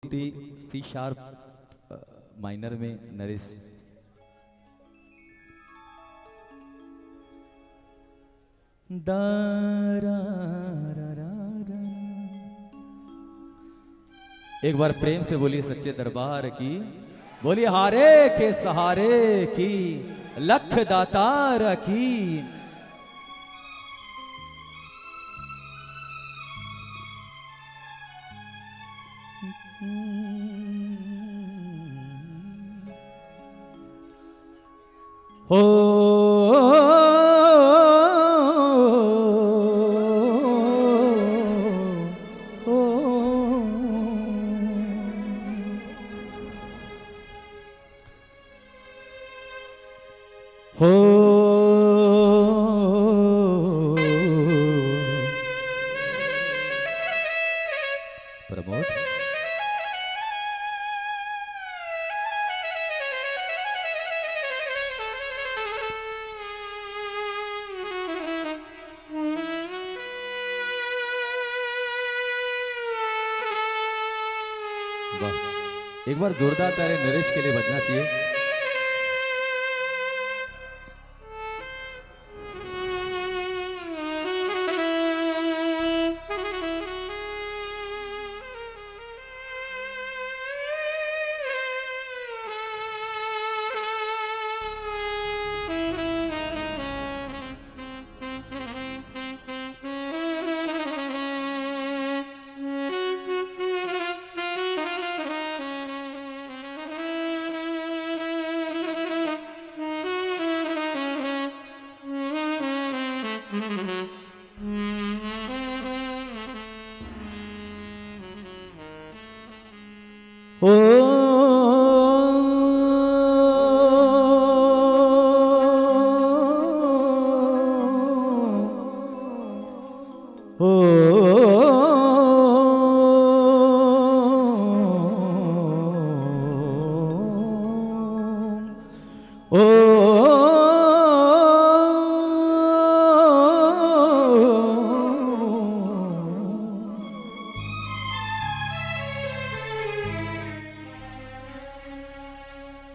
C sharp minor में नरेश। दा रा रा रा रा। एक बार प्रेम से बोलिए सच्चे दरबार की, बोलिए हारे के सहारे की, लख दातार की। हो प्रमोद एक बार जोरदार तारे नरेश के लिए बजना चाहिए।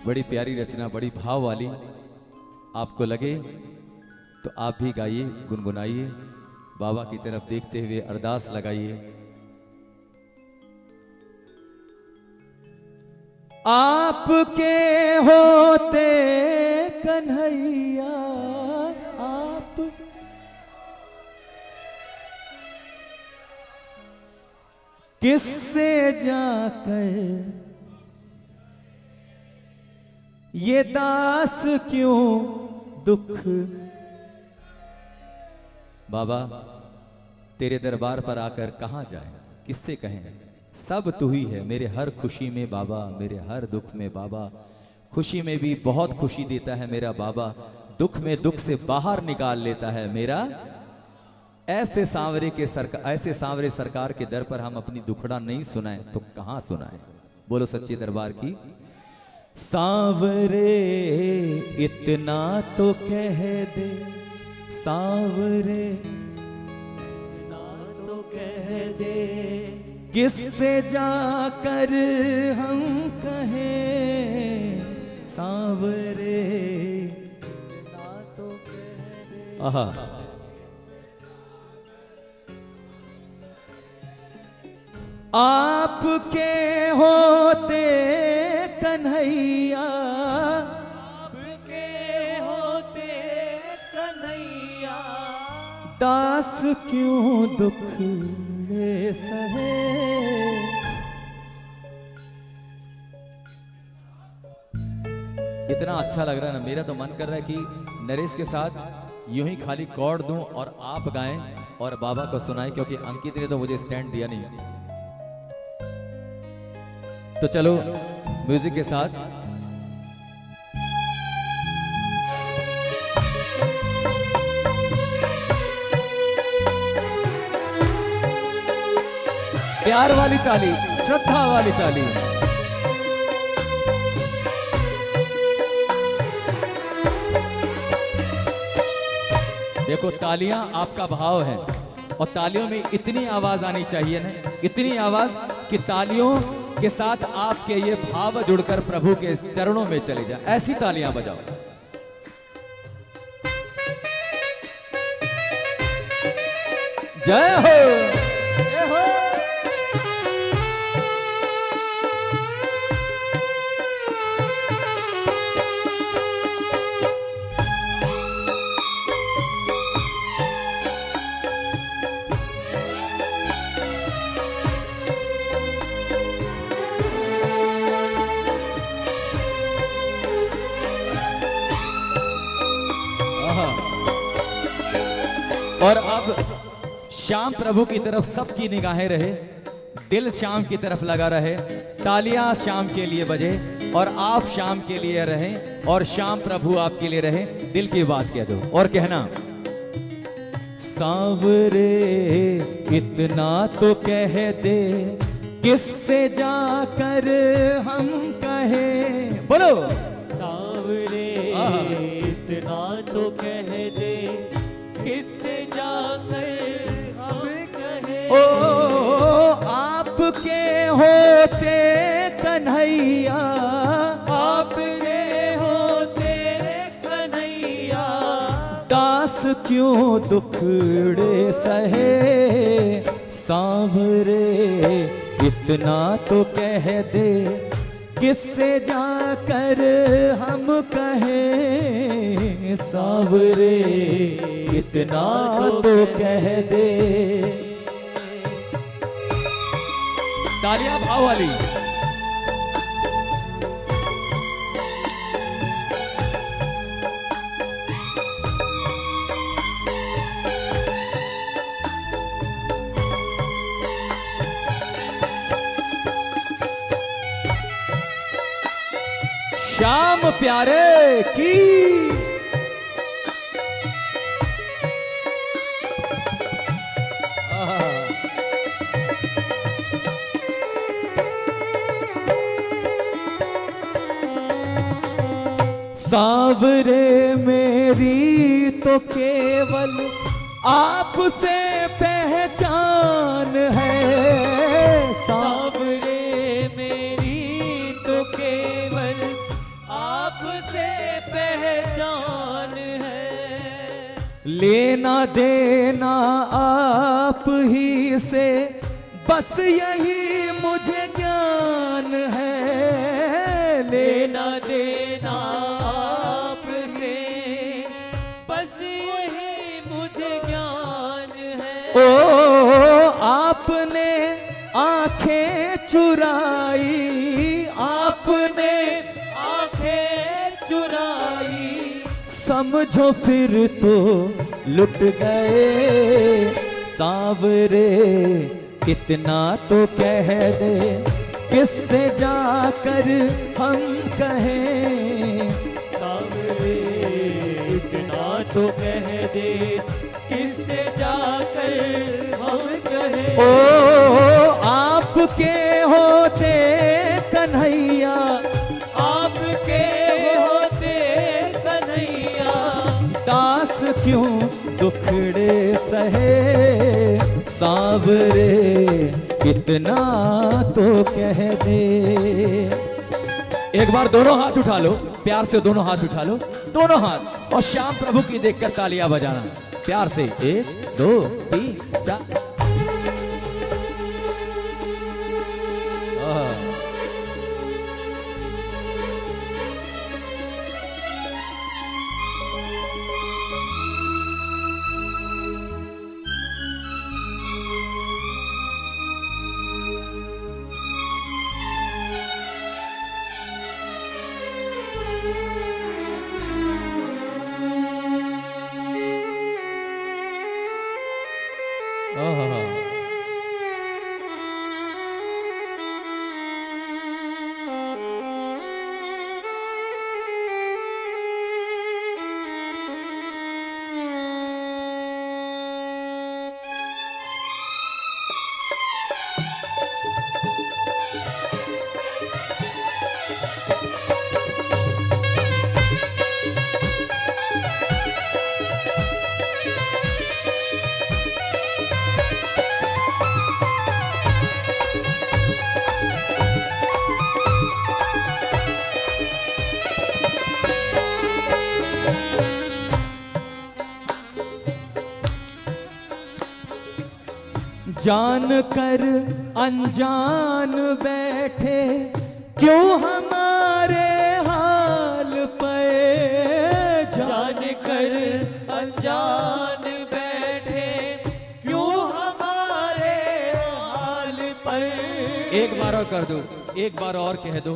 बड़ी प्यारी रचना, बड़ी भाव वाली। आपको लगे तो आप भी गाइए, गुनगुनाइए, बाबा की तरफ देखते हुए अरदास लगाइए। आपके होते कन्हैया आप किससे जाकर ये दास क्यों दुख। बाबा तेरे दरबार पर आकर कहां जाए, किससे कहें, सब तू ही है मेरे हर खुशी में बाबा, मेरे हर दुख में बाबा। खुशी में भी बहुत खुशी देता है मेरा बाबा, दुख में दुख से बाहर निकाल लेता है मेरा। ऐसे सांवरे सरकार के दर पर हम अपनी दुखड़ा नहीं सुनाए तो कहां सुनाए। बोलो सच्चे दरबार की। सांवरे इतना तो कह दे, सांवरे इतना तो कह दे, किससे जाकर हम कहें। सांवरे इतना तो कह दे। आहा आपके होते कन्हैया, आपके होते कन्हैया, दास क्यों दुख ले सहे। इतना अच्छा लग रहा है ना, मेरा तो मन कर रहा है कि नरेश के साथ यूं ही खाली कॉर्ड दूं और आप गाएं और बाबा को सुनाएं, क्योंकि अंकित ने तो मुझे स्टैंड दिया नहीं। तो चलो म्यूजिक के साथ प्यार वाली ताली, श्रद्धा वाली ताली। देखो तालियां आपका भाव है और तालियों में इतनी आवाज आनी चाहिए ना, इतनी आवाज कि तालियों के साथ आपके ये भाव जुड़कर प्रभु के चरणों में चले जाए। ऐसी तालियां बजाओ। जय हो, जय हो। और अब श्याम प्रभु की तरफ सबकी निगाहें रहे, दिल श्याम की तरफ लगा रहे, तालियां श्याम के लिए बजे और आप श्याम के लिए रहें और श्याम प्रभु आपके लिए रहे। दिल की बात कह दो और कहना, सांवरे इतना तो कह दे किससे जाकर हम कहें। बोलो सांवरे इतना तो कह दे किससे जाकर हम कहें। ओ आपके होते कन्हैया, आपके होते कन्हैया, दास क्यों दुखड़े सहे। सांवरे इतना तो कह दे किससे जाकर हम कहें। सांवरे इतना तो कह दे। तालियां भाव वाली। श्याम प्यारे की सांवरे मेरी तो केवल आपसे पहचान है। सांवरे मेरी तो केवल आपसे पहचान है। लेना देना आप ही से बस यही मुझे ज्ञान है। लेना देना आपसे बस यही मुझे ज्ञान है। ओ आपने आंखें चुराई, आपने आंखें चुराई, समझो फिर तो लुट गए। सांवरे इतना तो कह दे किससे जाकर हम कहें। सांवरे इतना तो कह दे किससे जाकर हम कहें। ओ आपके होते कन्हैया, आपके होते कन्हैया, दास क्यों दुखड़े सहे। सांवरे इतना तो कह दे। एक बार दोनों हाथ उठा लो, प्यार से दोनों हाथ उठा लो, दोनों हाथ, और श्याम प्रभु की देखकर तालियां बजाना प्यार से। 1 2 3 4। जान कर अनजान बैठे क्यों हमारे हाल पे, जान कर अनजान बैठे क्यों हमारे हाल पर। एक बार और कर दो, एक बार और कह दो,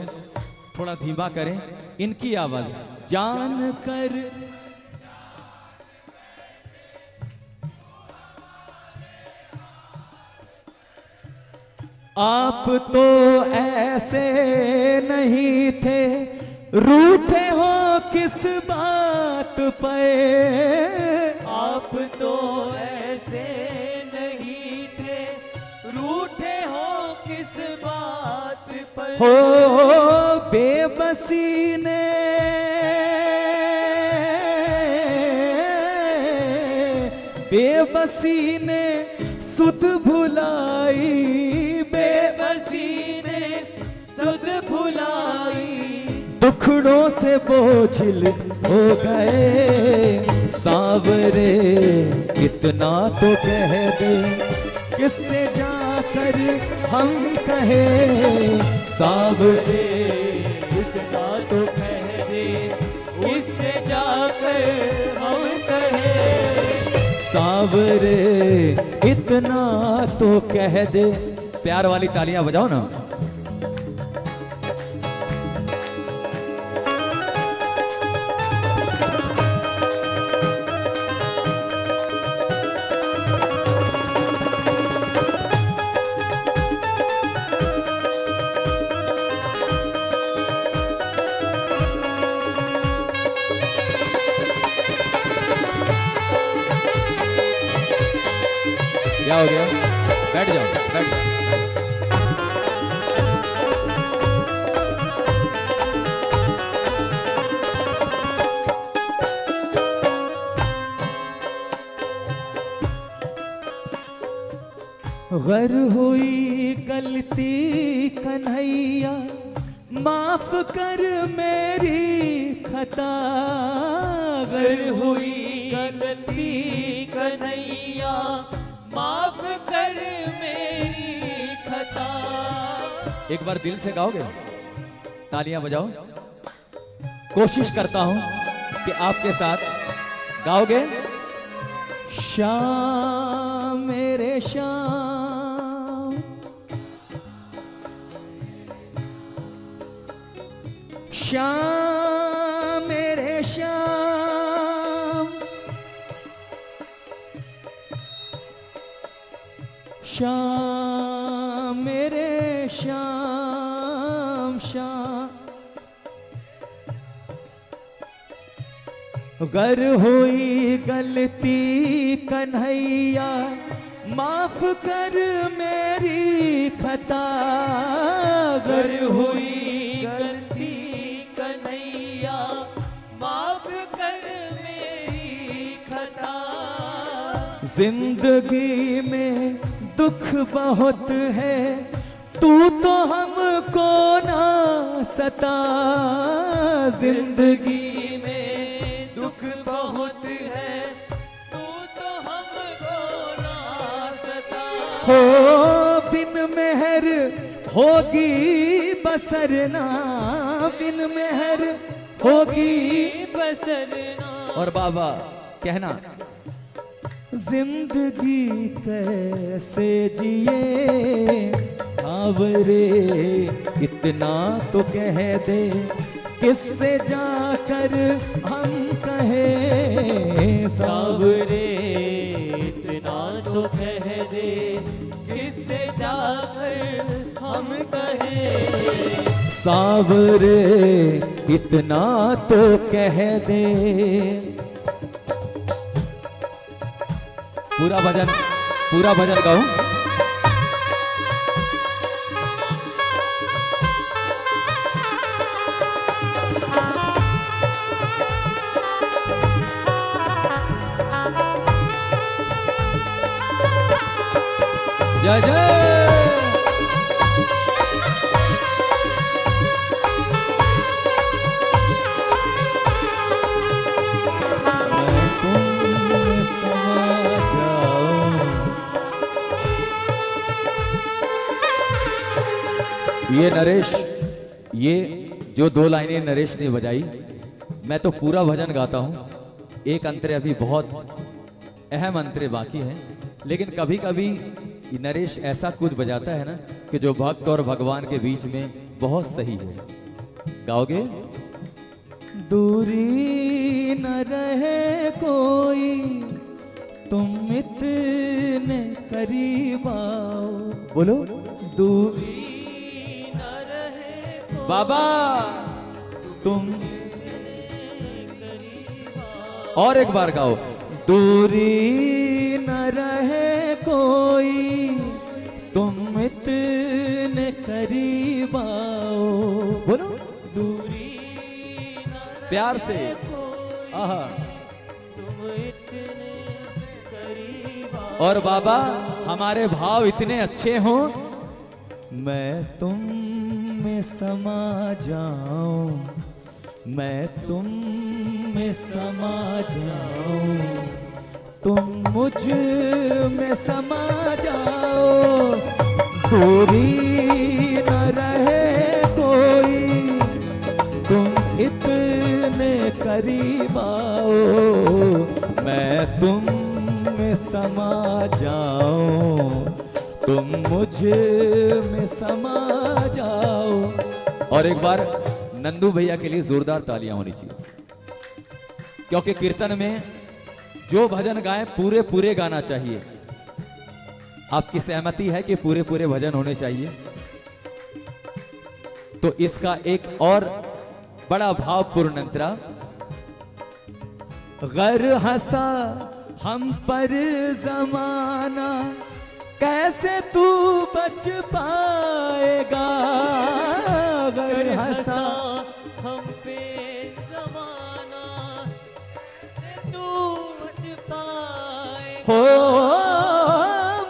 थोड़ा धीमा करें इनकी आवाज। जान कर आप तो ऐसे नहीं थे, रूठे हो किस बात पे। आप तो ऐसे नहीं थे, रूठे हो किस बात पर। हो बेबसी ने सुध भुलाई, बेबसी ने सुध भुलाई। दुखड़ों से बोझिल हो गए सांवरे, इतना तो कह दे किससे जाकर हम कहे सांवरे। इतना तो कह दे इससे जाकर हम कहे सांवरे, इतना तो कह दे। प्यार वाली तालियां बजाओ ना। क्या हो गया? बैठ जाओ, बैठ जाओ। गर हुई गलती कन्हैया, माफ कर मेरी खता। गर हुई गलती कन्हैया, माफ कर मेरी खता। एक बार दिल से गाओगे? तालियां बजाओ। कोशिश करता हूं कि आपके साथ गाओगे। श्याम मेरे श्याम, श्याम मेरे श्याम, श्याम मेरे श्याम श्याम। गर हुई गलती कन्हैया, माफ कर मेरी खता। गर हुई गलती कन्हैया, माफ कर मेरी खता। जिंदगी में दुख बहुत है, तू तो हमको ना सता। जिंदगी में दुख बहुत है, तू तो हमको ना सता। हो बिन मेहर होगी बसरना, बिन मेहर होगी बसरना। और बाबा कहना, जिंदगी कैसे जिए सांवरे, इतना तो कह दे किससे जाकर हम कहे सांवरे। इतना तो कह दे किससे जाकर हम कहे सांवरे, इतना तो कह दे। पूरा भजन गाऊं। जय जय। ये नरेश, ये जो दो लाइनें नरेश ने बजाई, मैं तो पूरा भजन गाता हूँ। एक अंतरे अभी बहुत अहम अंतरे बाकी हैं, लेकिन कभी कभी नरेश ऐसा कुछ बजाता है ना कि जो भक्त और भगवान के बीच में बहुत सही है। गाओगे? दूरी न रहे कोई, तुम इतने करीब आओ। बोलो, दूरी न रहे कोई, बाबा तुम। और एक बार गाओ, दूरी न रहे कोई, तुम इतने करीब आओ। बोलो, दूरी प्यार से। आहा। तुम इतने करीब आओ। और बाबा हमारे भाव इतने अच्छे हों, मैं तुम में समा जाऊं, मैं तुम में समा जाऊं, तुम मुझ में समा जाओ। दूरी न रहे कोई, तुम इतने करीब आओ, मैं तुम में समा जाऊं, तुम मुझ में समा जाओ। और एक बार नंदू भैया के लिए जोरदार तालियां होनी चाहिए, क्योंकि कीर्तन में जो भजन गाए पूरे पूरे गाना चाहिए। आपकी सहमति है कि पूरे पूरे भजन होने चाहिए? तो इसका एक और बड़ा भावपूर्ण अंतरा, गर हंसा हम पर जमाना, कैसे तू बच पाएगा। गर हंसा हम पे जमाना, कैसे तू बच पाएगा। हो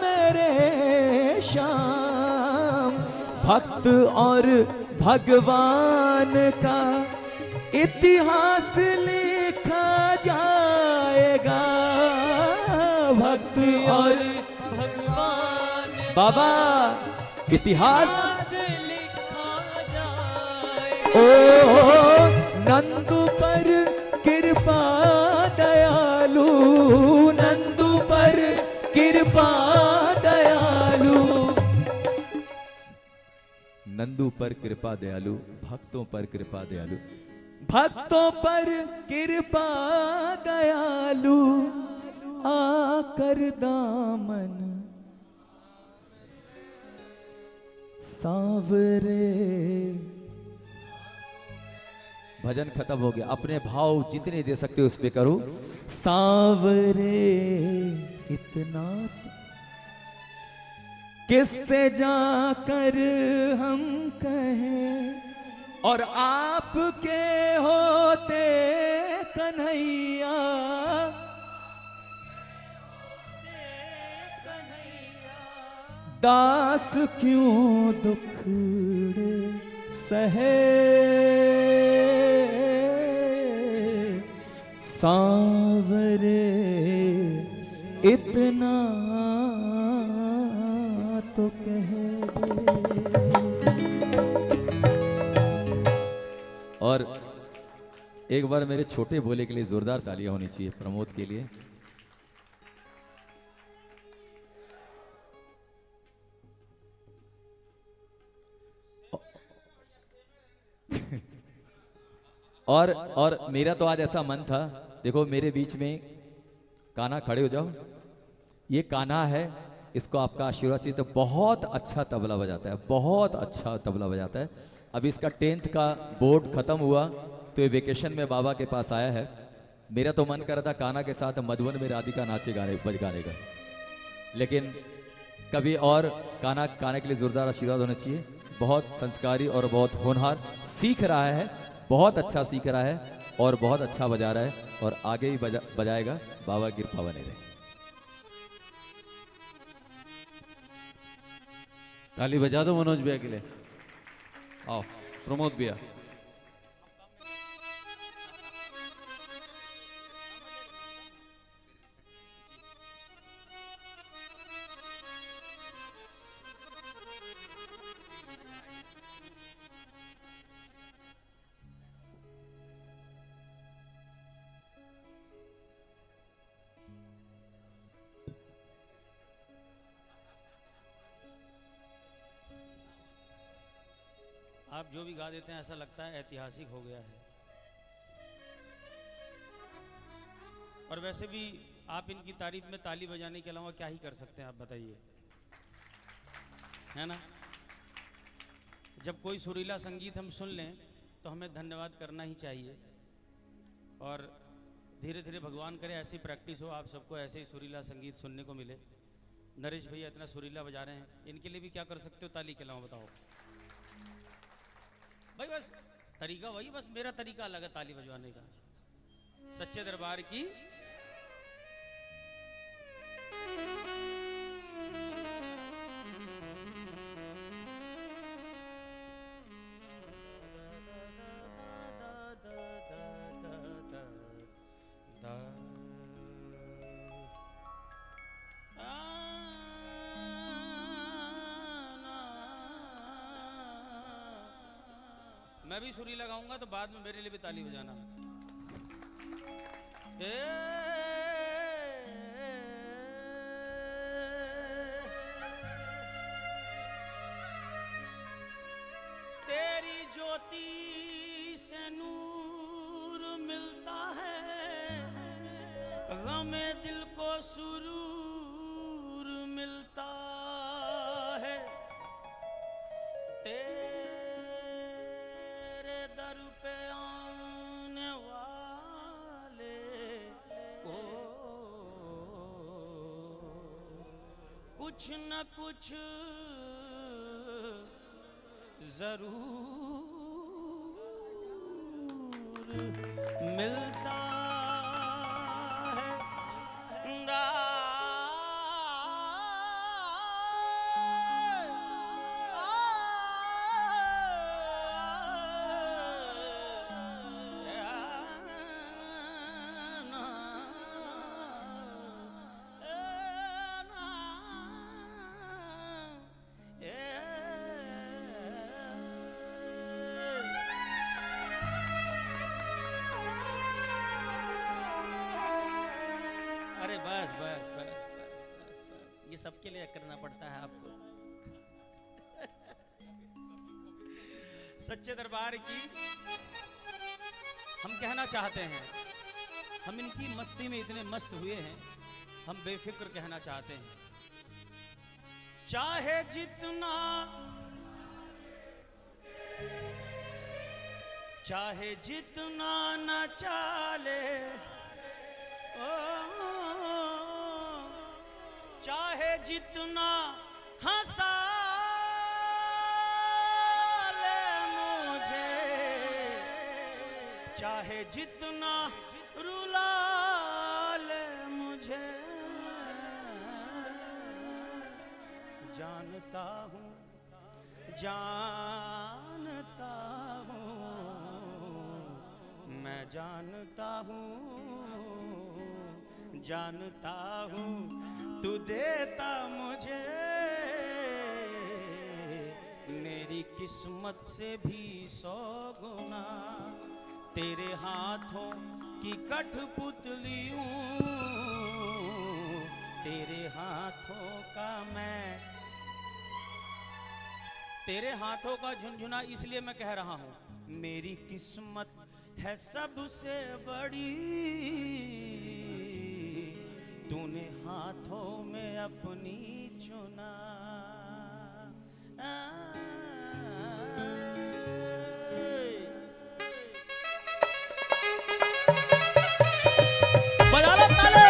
मेरे श्याम, भक्त और भगवान का इतिहास लिखा जाएगा। भक्त और भगवान बाबा इतिहास। लिखा जाए। ओ नंदू पर कृपा दयालु, नंदू पर कृपा दयालु, नंदू पर कृपा दयालु, भक्तों पर कृपा दयालु, भक्तों पर कृपा दयालु, आकर दामन सांवरे। भजन खत्म हो गया, अपने भाव जितने दे सकते हो उस पे करो। सांवरे इतना किससे जाकर हम कहें, और आपके होते कन्हैया, दास क्यों दुखड़े सहे। सांवरे इतना तो कह दे। और एक बार मेरे छोटे भोले के लिए जोरदार तालियां होनी चाहिए, प्रमोद के लिए। और मेरा तो आज ऐसा मन था, देखो मेरे बीच में कान्हा, खड़े हो जाओ। ये कान्हा है, इसको आपका आशीर्वाद चाहिए। तो बहुत अच्छा तबला बजाता है, बहुत अच्छा तबला बजाता है। अभी इसका 10th का बोर्ड खत्म हुआ तो ये वेकेशन में बाबा के पास आया है। मेरा तो मन कर रहा था कान्हा के साथ मधुबन में राधिका नाचे गाने बजगाने का, लेकिन कभी और कान्हा के लिए जोरदार आशीर्वाद होना चाहिए। बहुत संस्कारी और बहुत होनहार, सीख रहा है, बहुत अच्छा सीख रहा है और बहुत अच्छा बजा रहा है, और आगे ही बजाएगा। बाबा कृपा बने रहे। ताली बजा दो मनोज भैया के लिए। आओ प्रमोद भैया। आप जो भी गा देते हैं ऐसा लगता है ऐतिहासिक हो गया है। और वैसे भी आप इनकी तारीफ में ताली बजाने के अलावा क्या ही कर सकते हैं, आप बताइए, है ना। जब कोई सुरीला संगीत हम सुन लें तो हमें धन्यवाद करना ही चाहिए। और धीरे धीरे भगवान करे ऐसी प्रैक्टिस हो, आप सबको ऐसे ही सुरीला संगीत सुनने को मिले। नरेश भैया इतना सुरीला बजा रहे हैं, इनके लिए भी क्या कर सकते हो ताली के अलावा, बताओ भाई। बस तरीका वही, बस मेरा तरीका अलग है ताली बजवाने का। सच्चे दरबार की मैं भी सुरी लगाऊंगा तो बाद में मेरे लिए भी ताली बजाना। तेरी ज्योति से नूर मिलता है, गमे दिल को सुरूर मिलता है। तेरे दर पे आने वाले को कुछ न कुछ जरूर मिलता है। अरे बस बस बस बस बस बस, ये सबके लिए करना पड़ता है आपको। सच्चे दरबार की हम कहना चाहते हैं, हम इनकी मस्ती में इतने मस्त हुए हैं, हम बेफिक्र कहना चाहते हैं। चाहे जितना न चाले, चाहे जितना हंसा ले मुझे, चाहे जितना रुला ले मुझे, जानता हूँ मैं जानता हूँ तू देता मुझे मेरी किस्मत से भी 100 गुना। तेरे हाथों की कठपुतली हूँ, तेरे हाथों का मैं, तेरे हाथों का झुनझुना इसलिए मैं कह रहा हूँ, मेरी किस्मत है सबसे बड़ी, तूने हाथों में अपनी चुना। बजा लो ताले।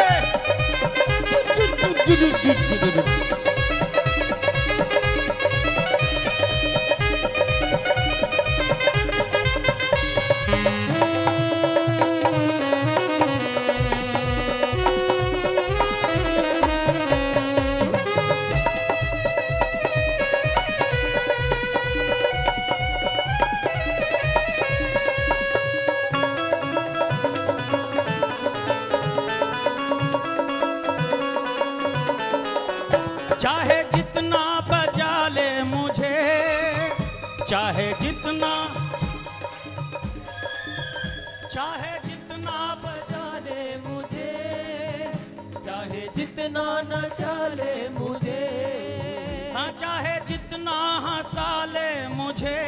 चाहे जितना बजा ले मुझे, चाहे जितना बजा ले मुझे, चाहे जितना न चाले मुझे, हाँ चाहे जितना हंसा ले मुझे,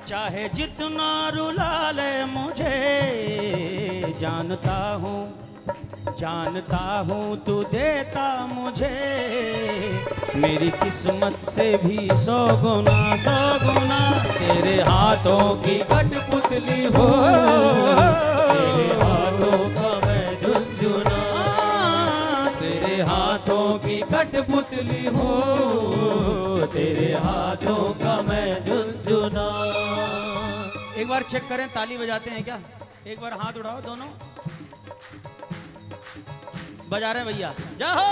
चाहे जितना रुला ले मुझे, जानता हूँ तू देता मुझे मेरी किस्मत से भी 100 गुना तेरे हाथों की कठपुतली हो, तेरे हाथों का मैं झुनझुना, तेरे हाथों की कठपुतली हो, तेरे हाथों का मैं झुनझुना। एक बार चेक करें, ताली बजाते हैं क्या? एक बार हाथ उठाओ दोनों, बजा रहे हैं भैया, जाओ।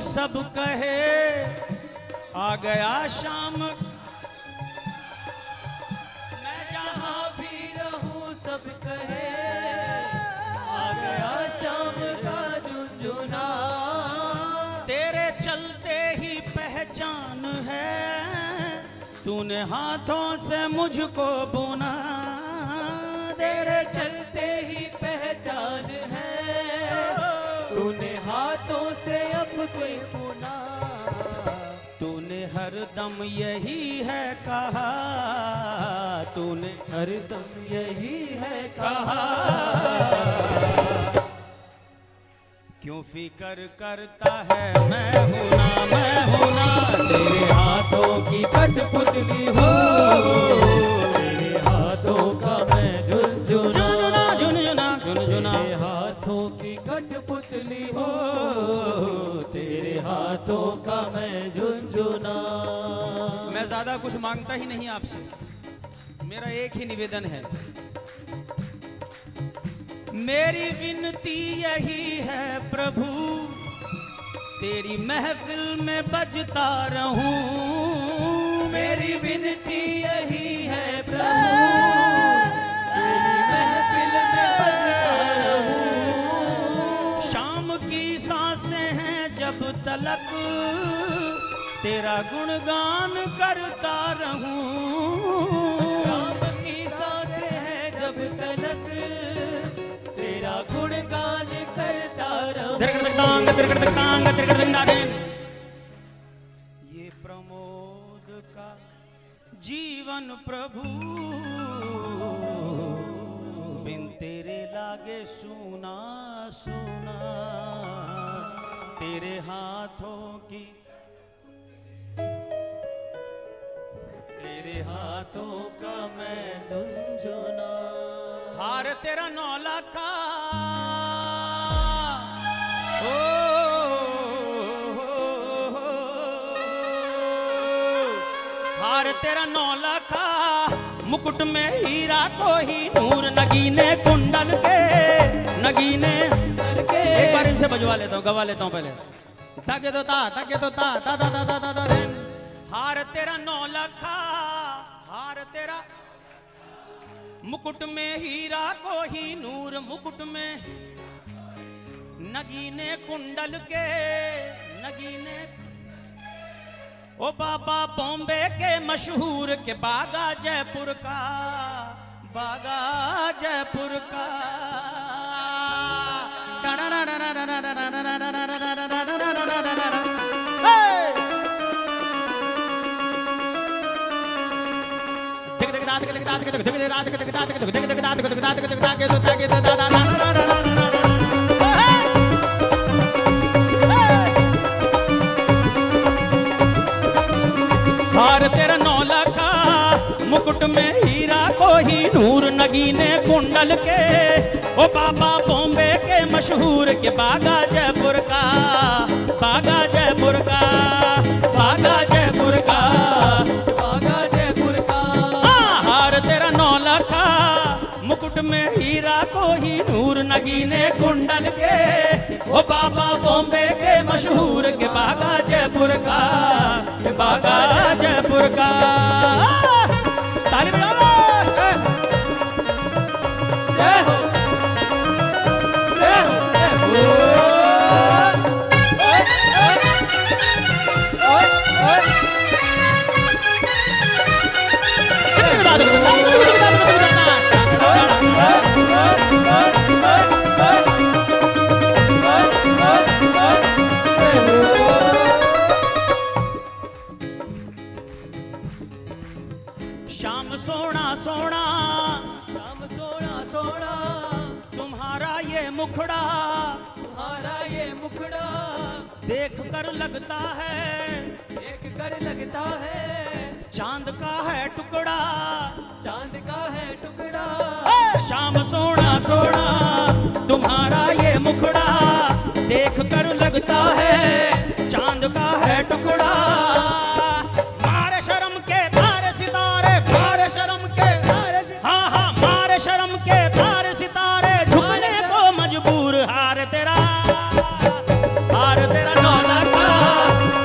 सब कहे आ गया शाम, मैं जहाँ भी रहूं सब कहे आ गया शाम का झुनझुना, तेरे चलते ही पहचान है, तूने हाथों से मुझको बुना, तेरे चलते ही पहचान है, तूने हाथों से अब कोई पुना, तूने हरदम यही है कहा, तूने हरदम यही है कहा, क्यों फिकर करता है मैं हूं ना तेरे हाथों की कठपुतली हो, तेरे हाथों का मैं झुनझुना, झुनझुना, हाथों की कठपुतली हो, तेरे हाथों का मैं झुनझुना। मैं ज्यादा कुछ मांगता ही नहीं आपसे, मेरा एक ही निवेदन है, मेरी विनती यही है प्रभु, तेरी महफिल में बजता रहूं, मेरी विनती यही है प्रभु, तेरी महफिल में बजता रहूं, शाम की सांसें हैं जब तलक तेरा गुणगान करता रहूं, शाम की सांसें हैं जब तलक तेरा गुणगान करता रहूं। ये प्रमोद का जीवन प्रभु बिन तेरे लागे सुना सुना, तेरे हाथों की, तेरे हाथों का मैं झुनझुना, हार तेरा 9 लाख का, हार तेरा 9 लाख का, मुकुट में हीरा को ही नूर, नगीने कुंडल के, नगीने के, एक बार इनसे बजवा लेता हूँ, गवा लेता हूँ पहले, ताके तो ता ता ता ता ता ता ता, हार तेरा 9 लाख का, हार तेरा, मुकुट में हीरा को ही नूर, मुकुट में नगीने कुंडल के, नगीने, ओ बाबा बॉम्बे के मशहूर के, बागा जयपुर का, बागा जयपुर का, हार तेरा 9 लाख का, मुकुट में हीरा को ही नूर, नगीने कुंडल के, ओ बाबा बॉम्बे के मशहूर के, बागा जयपुर का, बागा जयपुर का, बागा जयपुर का, बागा जयपुर का, हार तेरा 9 लाख का, मुकुट में नगीने कुंडल के, वो बाबा बॉम्बे के मशहूर के बागा जयपुर का, के बागा जयपुर का। ताली बजाओ। जय हो जय हो जय हो। श्याम सोना सोना, श्याम सोना सोना, तुम्हारा ये मुखड़ा, तुम्हारा ये मुखड़ा देख कर लगता है, देख कर लगता है चांद का है टुकड़ा, चांद का है टुकड़ा। श्याम सोना सोना, तुम्हारा ये मुखड़ा देख कर लगता है चांद का है टुकड़ा। मारे शर्म के तारे सितारे, मारे शर्म के तारे सितारे, हाँ हाँ मारे शर्म के तारे सितारे, झुकने को मजबूर। हार तेरा नौला का,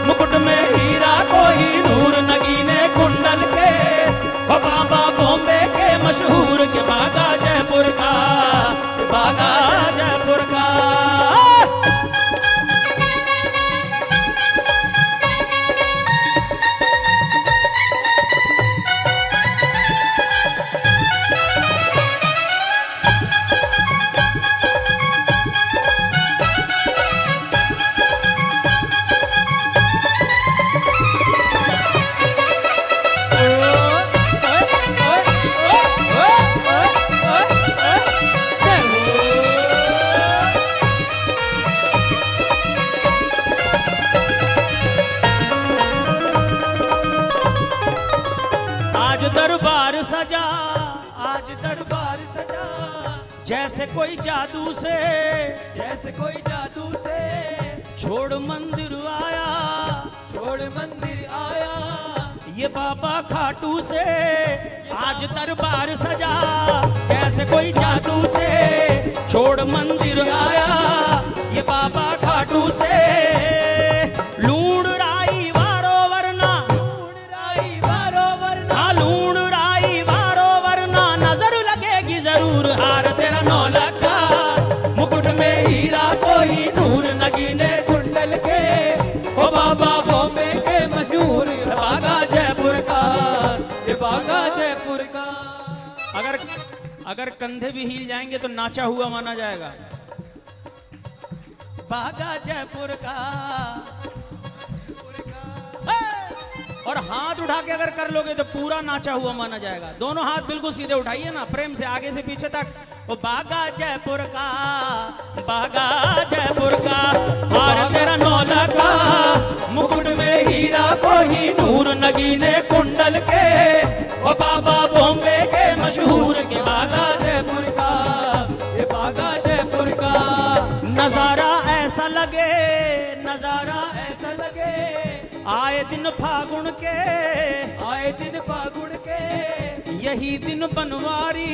मुकुट में हीरा कोई नूर, नगीने कुंडल के, वो बाबा बॉम्बे के मशहूर के बागा जयपुर का, बागा जयपुर का। दरबार सजा, आज दरबार सजा, जैसे कोई जादू से, जैसे कोई जादू से, छोड़ मंदिर आया, छोड़ मंदिर आया, ये बाबा खाटू से। आज दरबार सजा, जैसे कोई जादू से, छोड़ मंदिर आया, ये बाबा खाटू से। लूण राई वारो वरना, लूण राई वारो वरना, हाँ लूण राई वारो वरना, नजर लगेगी जरूर। हार तेरा नौला का, मुकुट में हीरा कोई नूर, नगीने कुंडल के, ओ बाबा बॉम्बे के मशहूर, बागा जयपुर का, ये बागा जयपुर का। अगर कंधे भी हिल जाएंगे तो नाचा हुआ माना जाएगा। बागा जयपुर का, और हाथ उठा के अगर कर लोगे तो पूरा नाचा हुआ माना जाएगा। दोनों हाथ बिल्कुल सीधे उठाइए ना, प्रेम से आगे से पीछे तक। ओ बागा जयपुर का, बागा जयपुर का, हार तेरा नौला का, मुकुट में हीरा कोई नूर, नगीने कुंडल के, ओ बाबा बॉम्बे के मशहूर के, बागा जयपुर का, ये बागा जयपुर का। नजारा ऐसा लगे, नजारा ऐसा लगे, आए दिन फागुन के, आए दिन फागुन के, यही दिन बनवारी,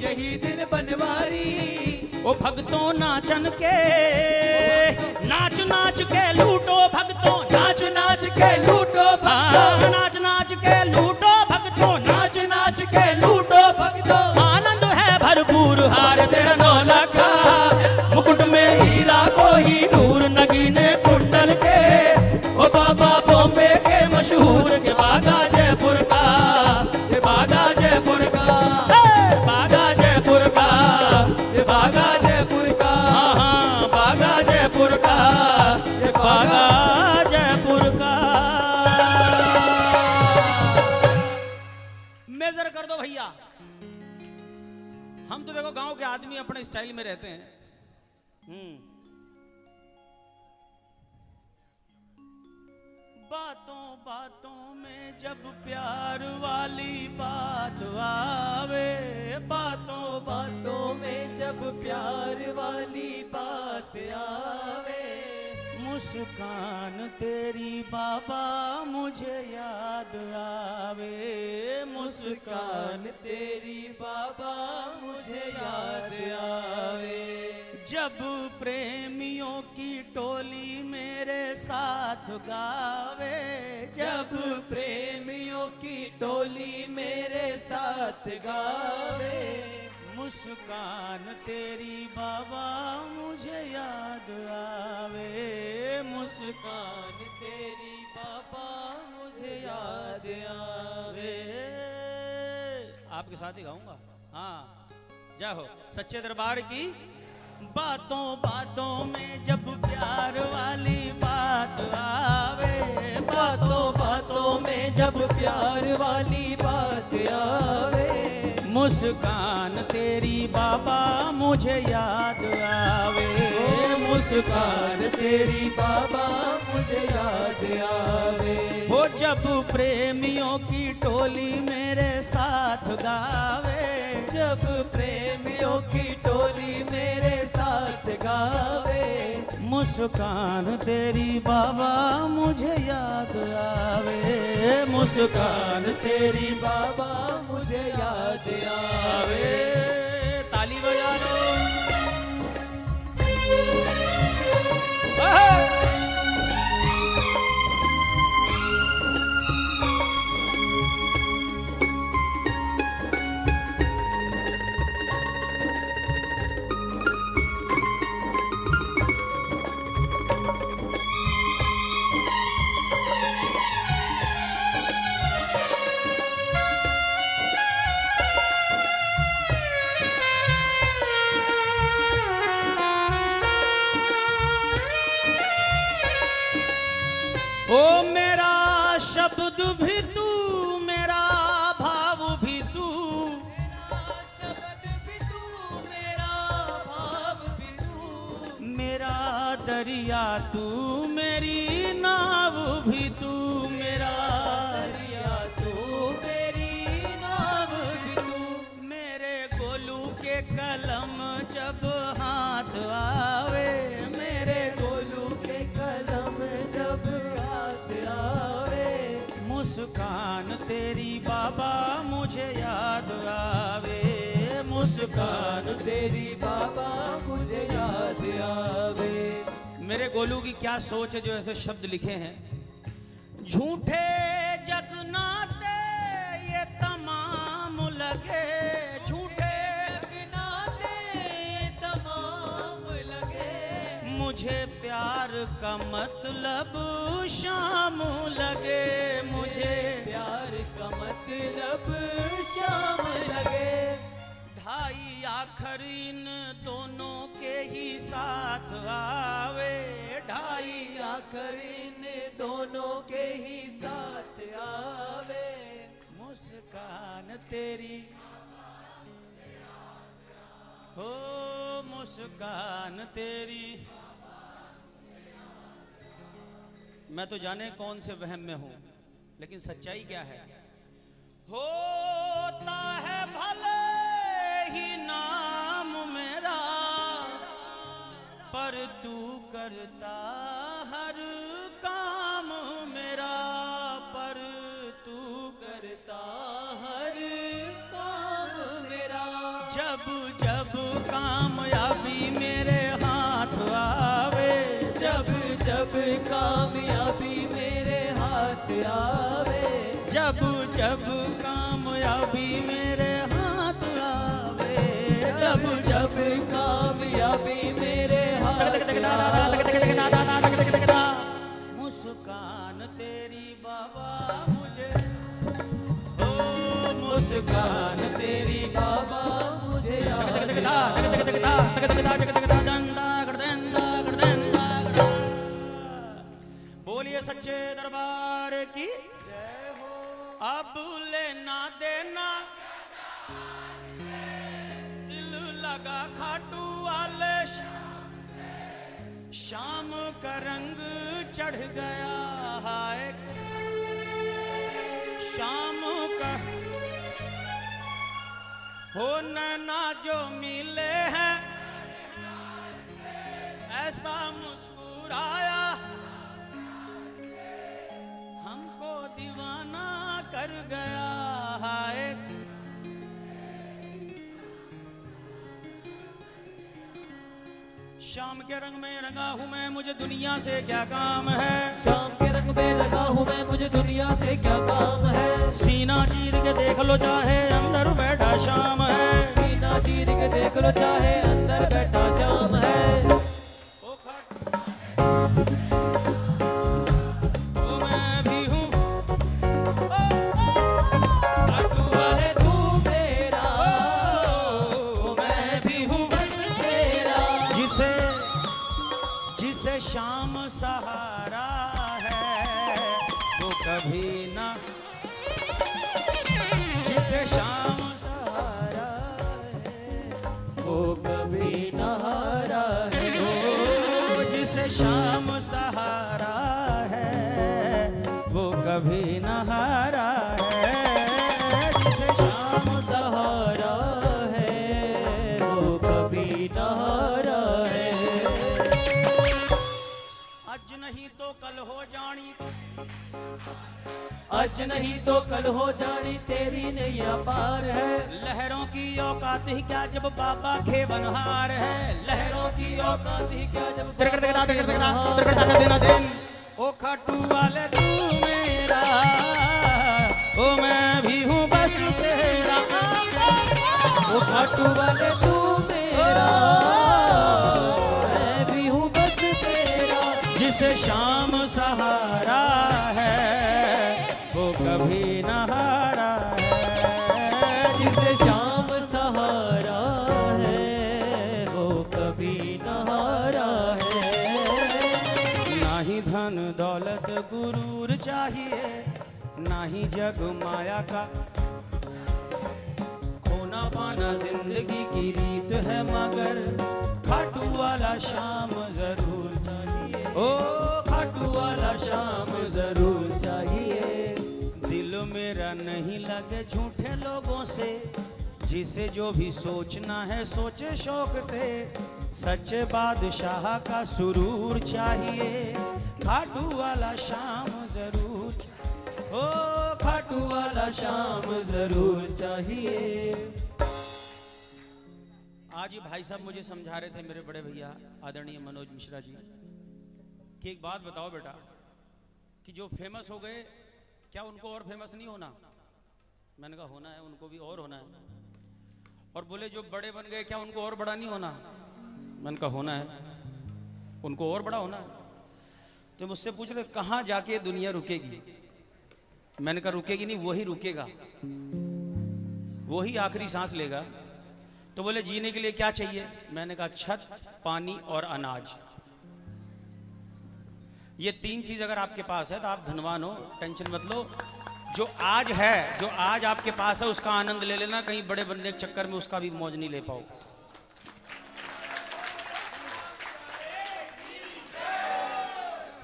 यही दिन बनवारी। ओ भक्तों नाचन के, नाच नाच के लूटो भक्तों, नाच नाच के लूटो भक्तों, नाच नाच के लूटो भक्तों, नाच नाच के लूटो भक्तों। आनंद है भरपूर। हार तेरा नौला का, मुकुट में हीरा कोई नूर, नगीने कुंडल के, ओ बाबा बॉम्बे के मशहूर के, बागा जयपुर का, ये बागा जयपुर का, बागा जयपुर का, ये बागा जयपुर का, हाँ बागा जयपुर का, ये बागा जयपुर का। मेजर कर दो भैया। हम तो देखो गांव के आदमी अपने स्टाइल में रहते हैं। बातों बातों में जब प्यार वाली बात आवे, बातों बातों में जब प्यार वाली बात आवे, मुस्कान तेरी बाबा मुझे याद आवे, मुस्कान तेरी बाबा मुझे याद आवे। जब प्रेमियों की टोली मेरे साथ गावे, जब प्रेमियों की टोली मेरे साथ गावे। मुस्कान तेरी बाबा मुझे याद आवे, मुस्कान तेरी बाबा मुझे याद आवे। आपके साथ ही गाऊंगा। हाँ, जय हो सच्चे दरबार की। बातों बातों में जब प्यार वाली बात आवे, बातों बातों में जब प्यार वाली बात आवे। मुस्कान तेरी बाबा मुझे याद आवे, मुस्कान तेरी बाबा मुझे याद आवे। वो जब प्रेमियों की टोली मेरे साथ गावे, जब प्रेमियों की टोली मेरे साथ गावे। मुस्कान तेरी बाबा मुझे याद आवे, मुस्कान तेरी बाबा मुझे याद आवे। ताली बजा लो। ओ मेरा शब्द भी तू, मेरा भाव भी तू, शब्द भी तू, मेरा भाव भी तू। मेरा दरिया तू, मेरी नाव भी तू, मेरा दरिया तू, मेरी नाव भी तू। मेरे गोलू के कलम जब हाथ आवे, मेरे गोलू के कलम जब हाथ आवे। मुस्कान तेरी बाबा मुझे याद आवे, मुस्कान तेरी बाबा मुझे याद आवे। मेरे गोलू की क्या सोच है जो ऐसे शब्द लिखे हैं। झूठे जगनाते ये तमाम लगे, झूठे जगनाते तमाम लगे। मुझे प्यार का मतलब शाम लगे, मुझे प्यार का मतलब शाम लगे। ढाई आखर इन दोनों के ही साथ आवे, ढाई आखिर इन दोनों के ही साथ आवे। मुस्कान तेरी हो, मुस्कान तेरी। मैं तो जाने कौन से वहम में हूं, लेकिन सच्चाई क्या है। होता है भले ही नाम मेरा, पर तू करता हर काम मेरा, पर तू करता हर काम मेरा। जब जब कामयाबी मेरे हाथ आवे, जब जब कामयाबी मेरे हाथ आवे। जब जब कामयाबी मेरे हाथ आवे, जब जब कामयाबी मेरे हाथ आवे। मुस्कान तेरी बाबा मुझे, ओ मुस्कान तेरी बाबा मुझे याद बोलिए सच्चे दरबार की जय हो। अब लेना देना दिल लगा खाटू वाले, शाम का रंग चढ़ गया है, शाम का हो नैना जो मिले हैं, ऐसा मुस्कुराया शाम के रंग में रंगा हूँ मैं, मुझे दुनिया से क्या काम है। शाम के रंग में रंगा हूँ मैं, मुझे दुनिया से क्या काम है। सीना चीर के देख लो चाहे अंदर बैठा शाम है। सीना चीर के देख लो चाहे अंदर बैठा शाम है। मैं भी हूँ खाटू वाले तू मेरा, मैं भी हूँ बस तेरा। जिसे शाम सहारा है वो कभी ना, जिसे शाम सहारा है वो कभी न हारा है। ओ, जिसे शाम सहारा है वो कभी न हारा है। जिसे शाम सहारा है वो कभी न हारा है। आज नहीं तो कल हो जानी, आज नहीं तो कल हो जानी तेरी नैया पार है। लहरों की औकात ही क्या जब बाबा खेवनहार है। लहरों की औकात ही क्या जब देना दिन। ओ खाटू वाले तू मेरा, ओ मैं भी हूँ बस तेरा। वो खाटू वाले तू मेरा, मैं भी हूँ बस तेरा। जिसे शाम सहारा है वो कभी न हारा है। जिसे शाम सहारा है वो कभी न हारा है। ना ही धन दौलत गुरूर चाहिए, ना ही जग माया का खोना पाना जिंदगी की रीत है, मगर खाटू वाला शाम जरूर चाहिए। ओ खाटू वाला शाम जरूर चाहिए। दिल मेरा नहीं लगे झूठे लोगों से, जिसे जो भी सोचना है सोचे शौक से। सच्चे बादशाह का सुरूर चाहिए, खाटू वाला शाम जरूर। ओ खाटू वाला शाम जरूर चाहिए। आज ही भाई साहब मुझे समझा रहे थे, मेरे बड़े भैया आदरणीय मनोज मिश्रा जी, कि एक बात बताओ बेटा, कि जो फेमस हो गए क्या उनको और फेमस नहीं होना? मैंने कहा होना है, उनको भी और होना है। और बोले जो बड़े बन गए क्या उनको और बड़ा नहीं होना? मैंने कहा होना है, उनको और बड़ा होना है। तो मुझसे पूछ रहे कहाँ जाके दुनिया रुकेगी? मैंने कहा रुकेगी नहीं, वही रुकेगा, वही आखिरी सांस लेगा। तो बोले जीने के लिए क्या चाहिए? मैंने कहा छत, पानी और अनाज। ये तीन चीज अगर आपके पास है तो आप धनवान हो, टेंशन मत लो। जो आज है, जो आज आपके पास है उसका आनंद ले लेना, कहीं बड़े बनने के चक्कर में उसका भी मौज नहीं ले पाओ।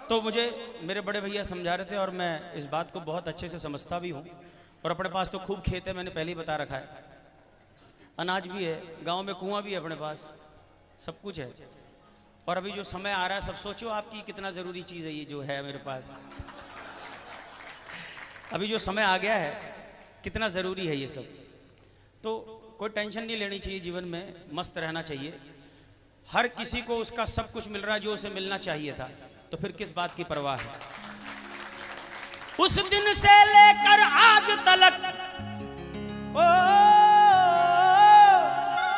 तो मुझे मेरे बड़े भैया समझा रहे थे और मैं इस बात को बहुत अच्छे से समझता भी हूँ। और अपने पास तो खूब खेत है, मैंने पहले ही बता रखा है, अनाज भी है, गांव में कुआं भी है अपने पास, सब कुछ है। और अभी जो समय आ रहा है, सब सोचो आपकी कितना ज़रूरी चीज़ है ये जो है मेरे पास। अभी जो समय आ गया है कितना ज़रूरी है ये सब। तो कोई टेंशन नहीं लेनी चाहिए, जीवन में मस्त रहना चाहिए। हर किसी को उसका सब कुछ मिल रहा है जो उसे मिलना चाहिए था, तो फिर किस बात की परवाह है? उस दिन से लेकर आज तलक,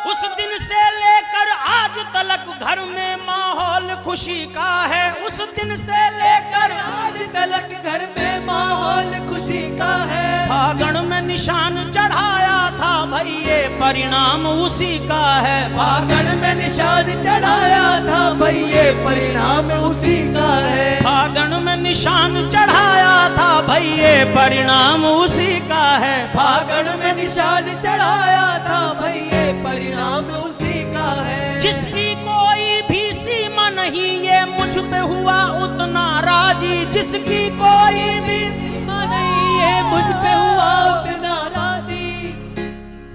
उस दिन से लेकर आज तलक घर में माहौल खुशी का है। उस दिन से लेकर आज तलक घर में माहौल खुशी का है। फागण में निशान चढ़ाया था भाई, ये परिणाम उसी का है। फागण में निशान चढ़ाया था भाई, ये परिणाम उसी का है। फागण में निशान चढ़ाया था भाई, ये परिणाम उसी का है। फागण में निशान चढ़ाया था भाई, ये परिणाम उसी का है। जिसकी कोई भी सीमा नहीं, ये मुझ पे हुआ उतना राजी। जिसकी कोई भी सीमा नहीं, ये मुझ पे हुआ उतना राजी।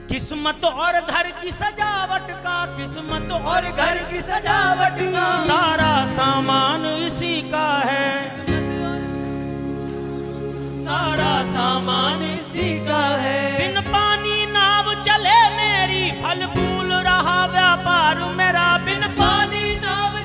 किस्मत और घर की सजावट का, किस्मत और घर की सजावट का सारा सामान इसी का है। सारा सामान इसी का है। बिन पानी नाव चले मेरी, फल फूल रहा व्यापार मेरा। बिन पानी नाव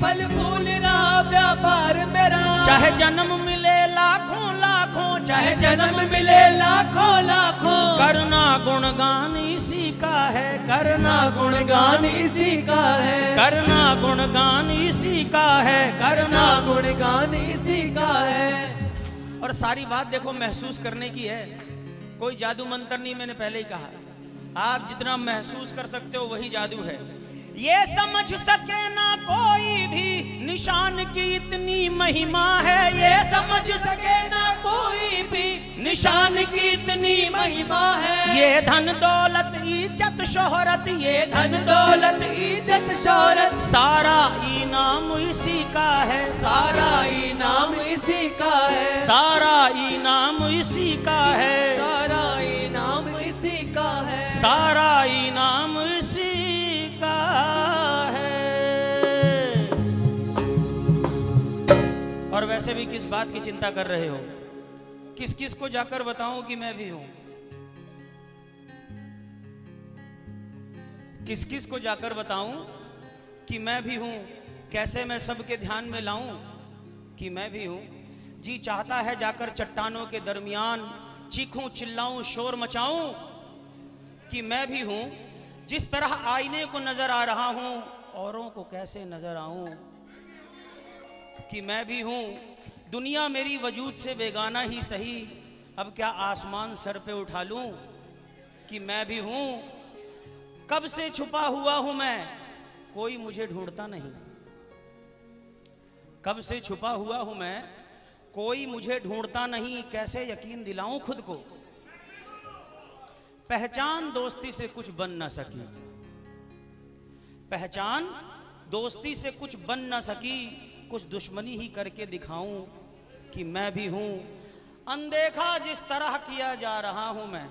फल फूल रहा व्यापार मेरा। चाहे जन्म मिले लाखों लाखों, चाहे जन्म मिले लाखों लाखों, करना गुणगान इसी का है, करना गुणगान इसी का है, करना गुणगान इसी का है, करना गुणगान इसी का है। और सारी बात देखो महसूस करने की है, कोई जादू मंत्र नहीं। मैंने पहले ही कहा, आप जितना महसूस कर सकते हो वही जादू है। ये समझ सके ना कोई भी निशान की इतनी महिमा है, ये समझ सके ना कोई भी निशान की इतनी महिमा है। ये धन दौलत इज्जत शोहरत, ये धन दौलत इज्जत शोहरत, सारा इनाम इसी का है, सारा इनाम इसी का है, सारा इनाम इसी का है, सारा इनाम इसी का है, सारा इनाम इसी का है। और वैसे भी किस बात की चिंता कर रहे हो? किस किस को जाकर बताऊं कि मैं भी हूं? किस किस को जाकर बताऊं कि मैं भी हूं? कैसे मैं सबके ध्यान में लाऊं कि मैं भी हूं? जी चाहता है जाकर चट्टानों के दरमियान चीखूं चिल्लाऊं शोर मचाऊं कि मैं भी हूं। जिस तरह आईने को नजर आ रहा हूं, औरों को कैसे नजर आऊं कि मैं भी हूं। दुनिया मेरी वजूद से बेगाना ही सही, अब क्या आसमान सर पे उठा लूं कि मैं भी हूं। कब से छुपा हुआ हूं मैं, कोई मुझे ढूंढता नहीं। कब से छुपा हुआ हूं मैं, कोई मुझे ढूंढता नहीं। कैसे यकीन दिलाऊं खुद को, पहचान दोस्ती से कुछ बन ना सकी, पहचान दोस्ती से कुछ बन ना सकी। कुछ दुश्मनी ही करके दिखाऊं कि मैं भी हूं। अनदेखा जिस तरह किया जा रहा हूं मैं,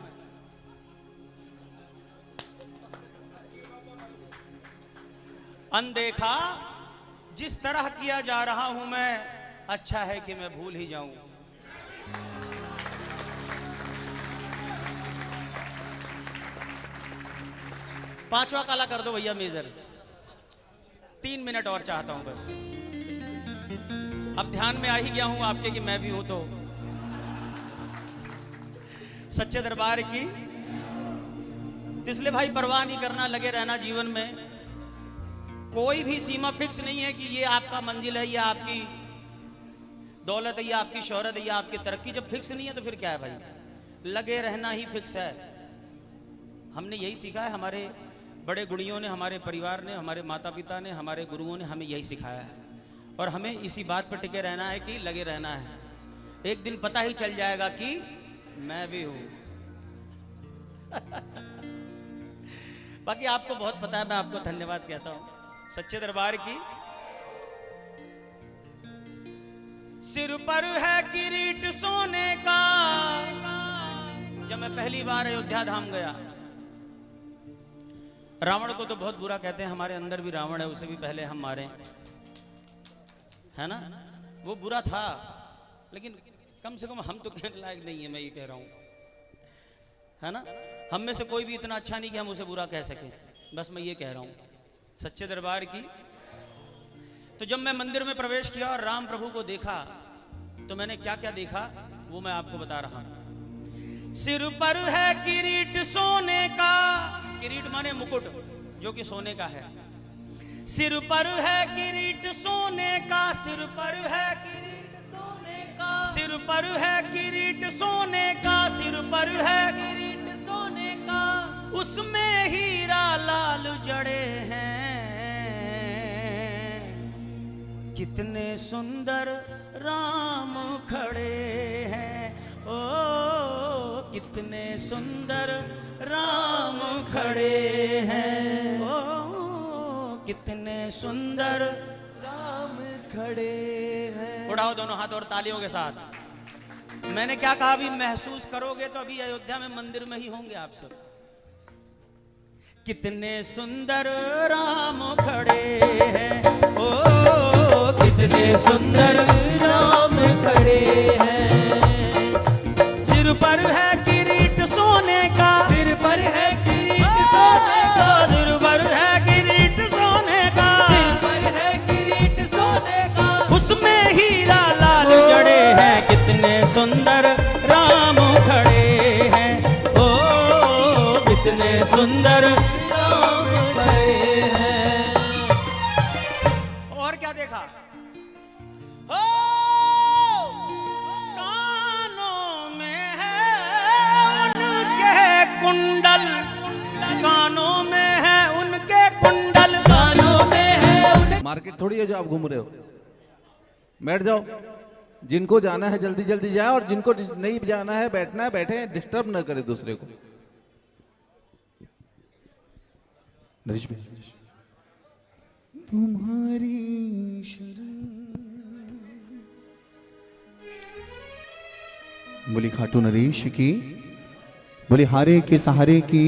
अनदेखा जिस तरह किया जा रहा हूं मैं, अच्छा है कि मैं भूल ही जाऊं। पांचवा काला कर दो भैया मेजर। 3 मिनट और चाहता हूं बस। अब ध्यान में आ ही गया हूं आपके कि मैं भी हूं। तो सच्चे दरबार की इसलिए भाई परवाह नहीं करना, लगे रहना जीवन में। कोई भी सीमा फिक्स नहीं है कि ये आपका मंजिल है, या आपकी दौलत है, या आपकी शोहरत है, या आपकी तरक्की। जब फिक्स नहीं है तो फिर क्या है भाई, लगे रहना ही फिक्स है। हमने यही सीखा है, हमारे बड़े गुणियों ने, हमारे परिवार ने, हमारे माता पिता ने, हमारे गुरुओं ने हमें यही सिखाया है। और हमें इसी बात पर टिके रहना है कि लगे रहना है। एक दिन पता ही चल जाएगा कि मैं भी हूं। बाकी आपको बहुत पता है, मैं आपको धन्यवाद कहता हूं सच्चे दरबार की। सिर पर है किरीट सोने का। जब मैं पहली बार अयोध्या धाम गया, रावण को तो बहुत बुरा कहते हैं, हमारे अंदर भी रावण है, उसे भी पहले हम मारे, है ना। वो बुरा था, लेकिन कम से कम हम तो कहने लायक नहीं है, मैं ये कह रहा हूं, है ना। हम में से कोई भी इतना अच्छा नहीं कि हम उसे बुरा कह सके, बस मैं ये कह रहा हूं सच्चे दरबार की। तो जब मैं मंदिर में प्रवेश किया और राम प्रभु को देखा, तो मैंने क्या क्या देखा वो मैं आपको बता रहा हूं। सिर पर है किरीट सोने का। किरीट माने मुकुट, जो कि सोने का है। सिर पर है किरीट सोने का, सिर पर है किरीट सोने का, सिर पर है किरीट सोने का, सिर पर है किरीट सोने का। उसमें हीरा लाल जड़े हैं, कितने सुंदर राम खड़े हैं। ओ कितने सुंदर राम खड़े हैं, ओ कितने सुंदर राम खड़े हैं। उड़ाओ दोनों हाथ और तालियों के साथ। मैंने क्या कहा, अभी महसूस करोगे तो अभी अयोध्या में मंदिर में ही होंगे आप सब। कितने सुंदर राम खड़े हैं, ओ कितने सुंदर राम खड़े हैं। सिर पर है किरीट सोने का, सिर पर है किरीट सोने का, सिर पर है किरीट सोने का, सिर पर है किरीट सुंदर नाम पड़े हैं। और क्या देखा? हो कानों में है उनके कुंडल, कानों में है उनके कुंडल, कानों में है उनके। मार्केट थोड़ी है जो आप घूम रहे हो। बैठ जाओ, जिनको जाना है जल्दी जल्दी जाए, और जिनको नहीं जाना है बैठना है बैठे, डिस्टर्ब ना करे दूसरे को। नरेश भाई, तुम्हारी शरण, बोली खाटू नरेश की, बोली हारे के सहारे की।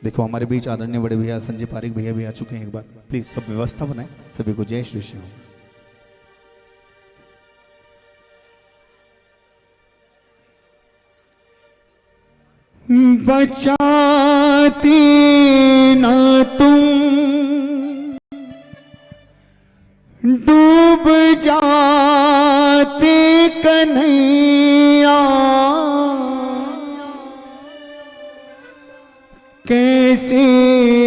देखो हमारे बीच आदरणीय बड़े भैया संजय पारिक भैया भी आ चुके हैं। एक बार प्लीज सब व्यवस्था बनाए, सभी को जय श्री श्याम। बचाती ना तुम